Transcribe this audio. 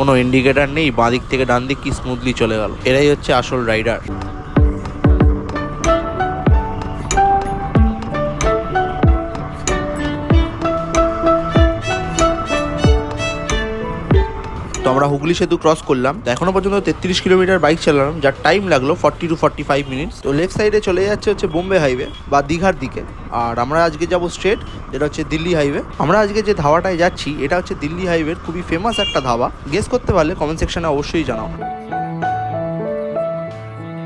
কোনো ইন্ডিকেটার নেই, বাঁ দিক থেকে ডান দিক কি স্মুথলি চলে গেল। এরাই হচ্ছে আসল রাইডার। তো আমরা হুগলি সেতু ক্রস করলাম। তো এখনো পর্যন্ত 33 কিলোমিটার বাইক চালালাম, যার টাইম লাগলো 40 to 45 মিনিটস। তো লেফট সাইডে চলে যাচ্ছে হচ্ছে বোম্বে হাইওয়ে বা দীঘার দিকে। আর আমরা আজকে যাব স্ট্রেট, যেটা হচ্ছে দিল্লি হাইওয়ে। আমরা আজকে যে ধাবাটায় যাচ্ছি এটা হচ্ছে দিল্লি হাইওয়ের খুবই ফেমাস একটা ধাবা। গেস করতে পারলে কমেন্ট সেকশনে অবশ্যই জানাও।